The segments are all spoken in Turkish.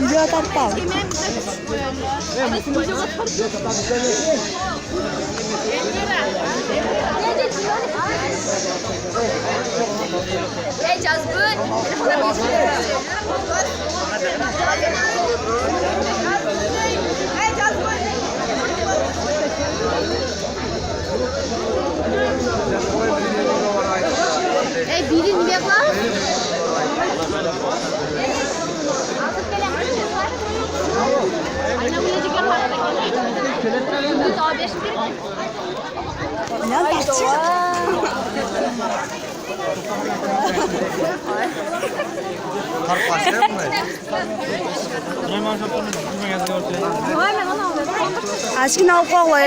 Video tartam. Hey, just good. Hey, birini ne var? Ana uya juga var. Itu tahu beş bir. Ne yapacağız? Kar başlayalım mı? Aşkın avukla koy.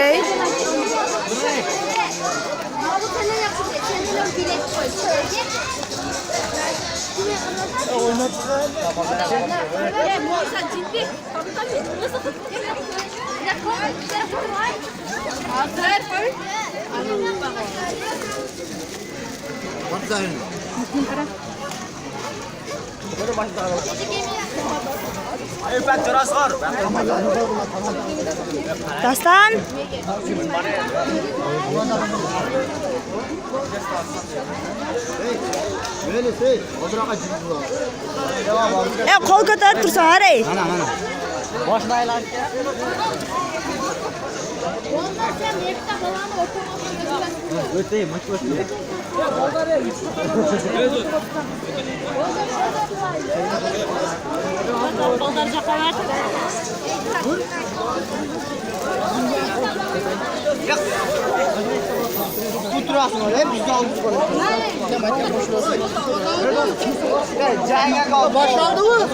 Ben teras var. Dastan. Kol ko'tarib tursan, haray. Mana. Boshini aylan. O'tayım, o'tayım. Bu turasın öyle, biz de aldık onu. Cahil kaldı. Başlandı mı?